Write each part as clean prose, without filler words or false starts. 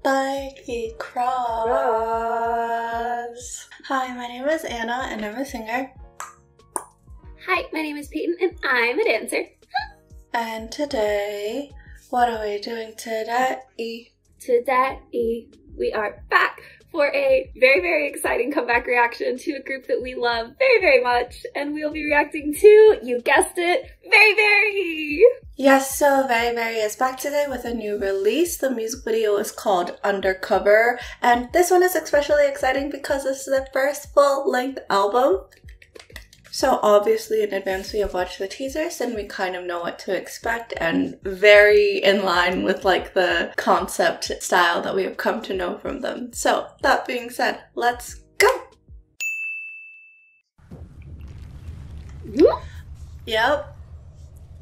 Spiky Cross. Hi, my name is Anna and I'm a singer. Hi, my name is Peyton and I'm a dancer. And today, what are we doing today? Today, we are back for a very, very exciting comeback reaction to a group that we love very, very much. And we'll be reacting to, you guessed it, Very Very! Yes, so Very Very is back today with a new release. The music video is called Undercover. And this one is especially exciting because this is their first full-length album. So obviously in advance we have watched the teasers and we kind of know what to expect, and very in line with like the concept style that we have come to know from them. So that being said, let's go! Yep.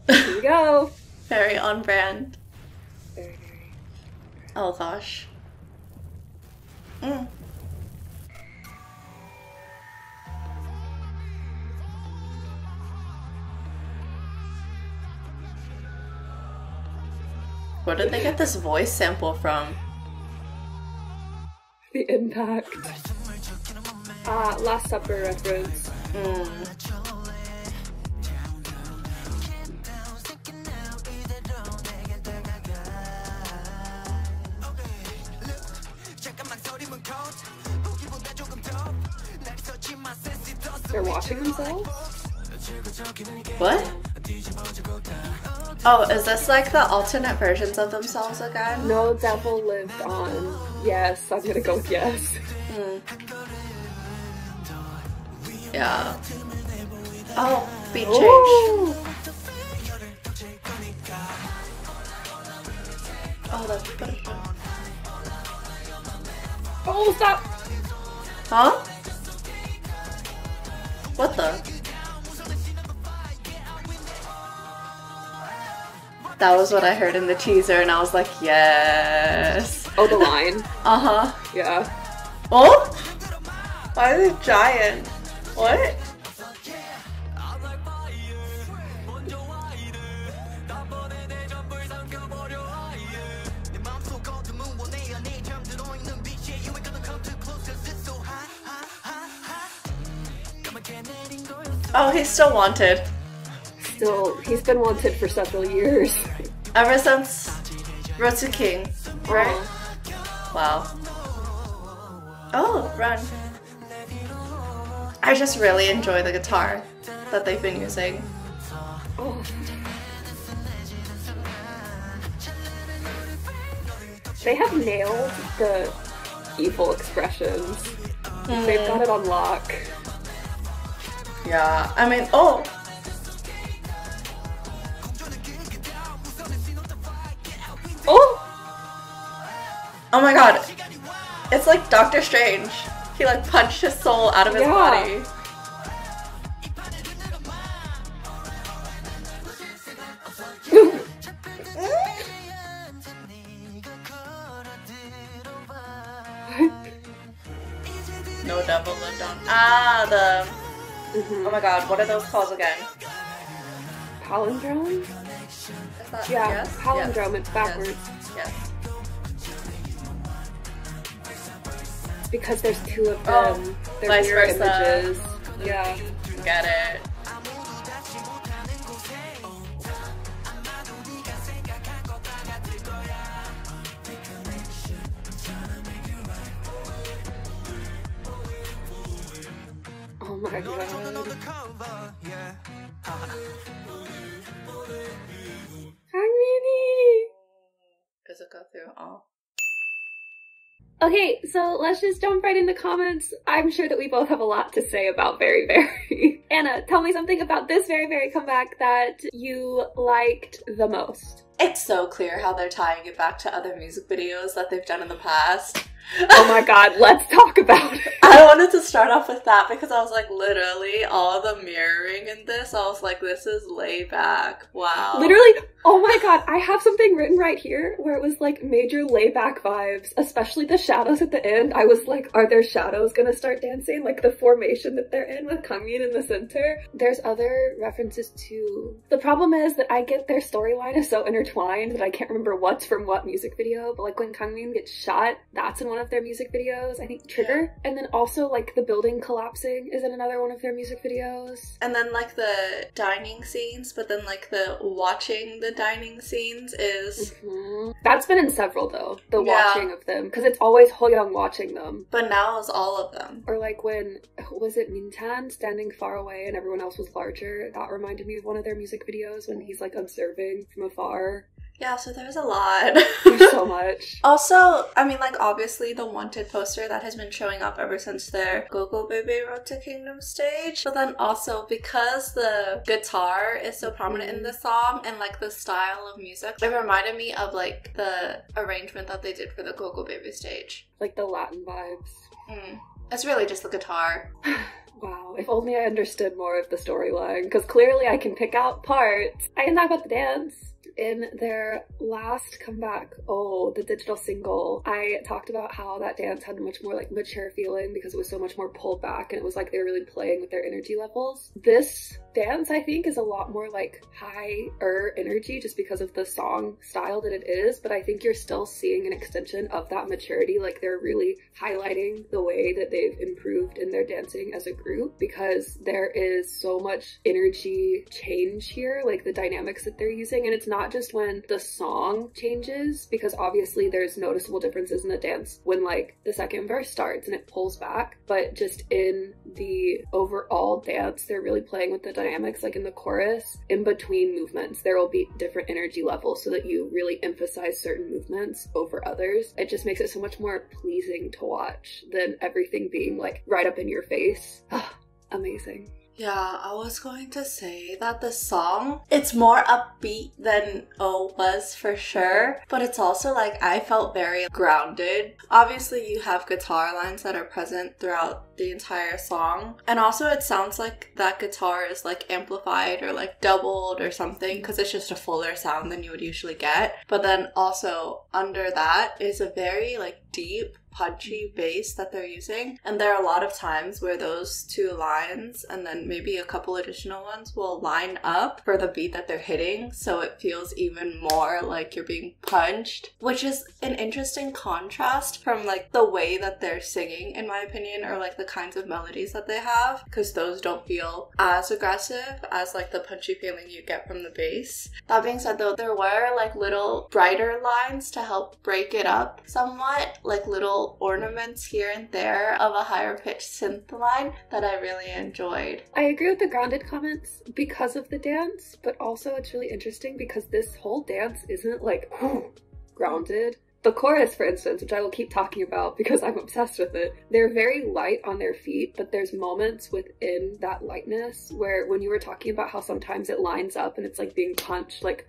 Here we go. Very on brand. Very, very. Oh gosh. Where did they get this voice sample from? The Impact. Last Supper reference. They're washing themselves? What? Oh, is this like the alternate versions of themselves again? No Devil Lived On. Yes, I'm gonna go with yes. Yeah. Oh, beat change. Ooh. Oh, that's good. Oh, stop! Huh? What the? That was what I heard in the teaser and I was like, yes. Oh, the line. Uh-huh. Yeah. Oh? Why is it giant? What? Oh, he's still wanted. He's been wanted for several years. Ever since Road to King, right? Wow. Oh, run. I just really enjoy the guitar that they've been using. Oh. They have nailed the evil expressions. They've got it on lock. Yeah, I mean, oh! Oh! Oh my god. It's like Doctor Strange. He like punched his soul out of his body. No Devil Lived On. Ah, the... Oh my god, what are those called again? Palindrome? Yeah, yes? Palindrome, yes. It's backwards. Yes. Because there's two of them. They're vice mirror versa. Images. Yeah. Get it. Oh my god. Does it go through all? Okay, so let's just jump right into comments. I'm sure that we both have a lot to say about Very Very. Anna, tell me something about this Very Very comeback that you liked the most. It's so clear how they're tying it back to other music videos that they've done in the past. Oh my god, let's talk about it. I wanted to start off with that because I was like, literally, all the mirroring in this, I was like, this is laid back. Wow. Literally, Oh my god, I have something written right here where it was like major layback vibes, especially the shadows at the end. I was like, are their shadows gonna start dancing? Like the formation that they're in with Kangmin in the center. There's other references too. The problem is that I get their storyline is so intertwined that I can't remember what's from what music video, but like when Kangmin gets shot, that's in one of their music videos, I think Trigger. And then also like the building collapsing is in another one of their music videos. And then like the dining scenes, but then like the watching the dining scenes is... That's been in several though, the watching of them, because it's always Hoyoung watching them. But now it's all of them. Or like when, was it Mintan standing far away and everyone else was larger? That reminded me of one of their music videos when he's like observing from afar. Yeah, so there's a lot. There's so much. Also, I mean, like, obviously the Wanted poster that has been showing up ever since their Gogo Baby Road to Kingdom stage. But then also, because the guitar is so prominent in the song and, like, the style of music, it reminded me of, like, the arrangement that they did for the Gogo Baby stage. Like the Latin vibes. It's really just the guitar. Wow, if only I understood more of the storyline, because clearly I can pick out parts. I can talk about the dance. In their last comeback, the digital single, I talked about how that dance had a much more like mature feeling because it was so much more pulled back and it was like they were really playing with their energy levels. This dance, I think, is a lot more like higher energy just because of the song style that it is, but I think you're still seeing an extension of that maturity. Like they're really highlighting the way that they've improved in their dancing as a group because there is so much energy change here, like the dynamics that they're using, and it's not just when the song changes, because obviously there's noticeable differences in the dance when like the second verse starts and it pulls back, but just in the overall dance they're really playing with the dynamics. Like in the chorus, in between movements there will be different energy levels so that you really emphasize certain movements over others. It just makes it so much more pleasing to watch than everything being like right up in your face. Amazing. Yeah, I was going to say that the song, it's more upbeat than O was for sure, but it's also like I felt very grounded. Obviously you have guitar lines that are present throughout the entire song, and also it sounds like that guitar is like amplified or like doubled or something because it's just a fuller sound than you would usually get. But then also under that is a very like deep punchy bass that they're using, and there are a lot of times where those two lines and then maybe a couple additional ones will line up for the beat that they're hitting, so it feels even more like you're being punched, which is an interesting contrast from like the way that they're singing, in my opinion, or like the kinds of melodies that they have, because those don't feel as aggressive as like the punchy feeling you get from the bass. That being said though, there were like little brighter lines to help break it up somewhat, like little ornaments here and there of a higher pitched synth line that I really enjoyed. I agree with the grounded comments because of the dance, but also it's really interesting because this whole dance isn't like grounded. The chorus, for instance, which I will keep talking about because I'm obsessed with it, they're very light on their feet, but there's moments within that lightness where when you were talking about how sometimes it lines up and it's like being punched like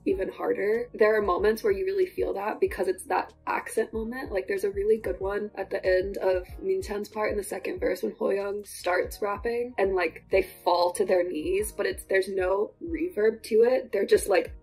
even harder, there are moments where you really feel that because it's that accent moment. Like there's a really good one at the end of Min-chan's part in the second verse when Hoyoung starts rapping and like they fall to their knees, but there's no reverb to it. They're just like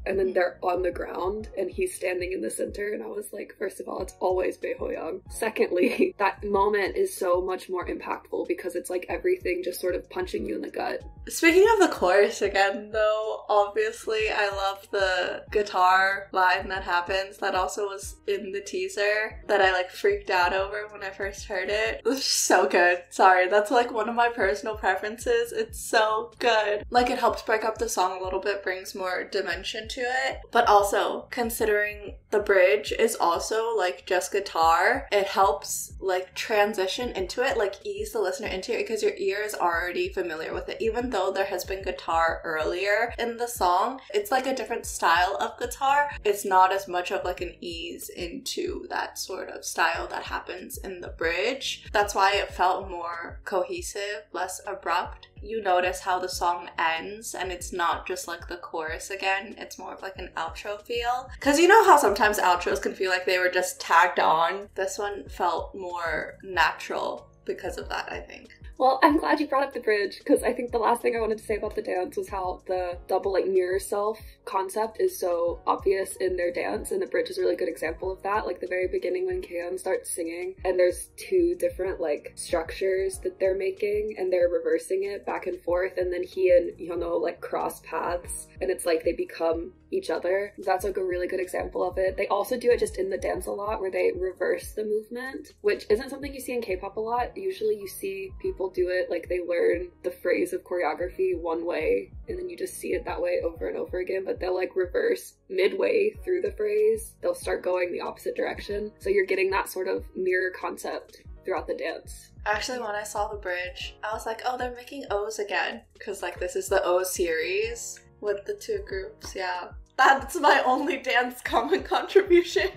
and then they're on the ground and he's standing in the center, and I was like, first of all, it's always Bae Ho-young. Secondly, that moment is so much more impactful because it's like everything just sort of punching you in the gut. Speaking of the chorus again though, obviously I love the guitar line that happens. That also was in the teaser that I like freaked out over when I first heard it. It was so good. Sorry, that's like one of my personal preferences. It's so good. Like it helps break up the song a little bit, brings more dimension to it, but also considering the bridge is also like just guitar, it helps like transition into it, like ease the listener into it because your ear is already familiar with it. Even though there has been guitar earlier in the song, it's like a different style of guitar. It's not as much of like an ease into that sort of style that happens in the bridge. That's why it felt more cohesive, less abrupt. You notice how the song ends and it's not just like the chorus again, it's more of like an outro feel. Because you know how sometimes outros can feel like they were just tagged on? This one felt more natural because of that, I think. Well, I'm glad you brought up the bridge, because I think the last thing I wanted to say about the dance was how the double like mirror self concept is so obvious in their dance, and the bridge is a really good example of that. Like the very beginning when Kaeyeon starts singing and there's two different like structures that they're making and they're reversing it back and forth, and then he and Hyuno like cross paths and it's like they become each other. That's like a really good example of it. They also do it just in the dance a lot where they reverse the movement, which isn't something you see in K-pop a lot. Usually you see people do it like they learn the phrase of choreography one way and then you just see it that way over and over again, but they'll like reverse midway through the phrase. They'll start going the opposite direction. So you're getting that sort of mirror concept throughout the dance. Actually, when I saw the bridge, I was like, oh, they're making O's again. Because like this is the O series with the two groups, yeah. That's my only dance comment contribution.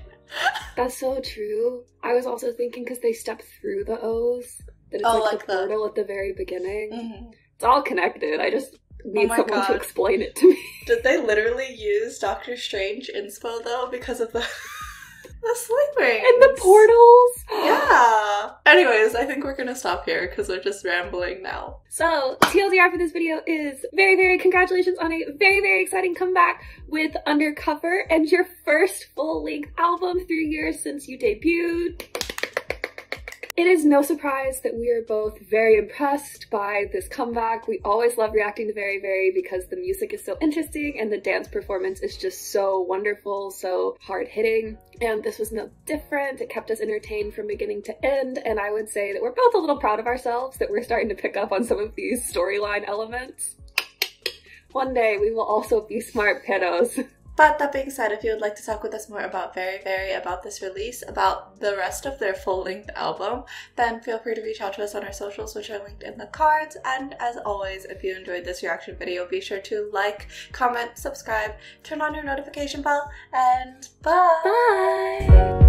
That's so true. I was also thinking because they step through the O's, that it's like the portal at the very beginning. Mm-hmm. It's all connected. I just need someone to explain it to me. Did they literally use Doctor Strange inspo though because of the sling rings? And the portals! Yeah! Anyways, I think we're gonna stop here because we're just rambling now. So, TLDR for this video is very, very congratulations on a very, very exciting comeback with Undercover and your first full-length album 3 years since you debuted. It is no surprise that we are both very impressed by this comeback. We always love reacting to Very Very because the music is so interesting and the dance performance is just so wonderful, so hard-hitting. And this was no different. It kept us entertained from beginning to end, and I would say that we're both a little proud of ourselves that we're starting to pick up on some of these storyline elements. One day we will also be smart pedos. But that being said, if you would like to talk with us more about Very Very, about this release, about the rest of their full-length album, then feel free to reach out to us on our socials, which are linked in the cards. And as always, if you enjoyed this reaction video, be sure to like, comment, subscribe, turn on your notification bell, and bye! Bye!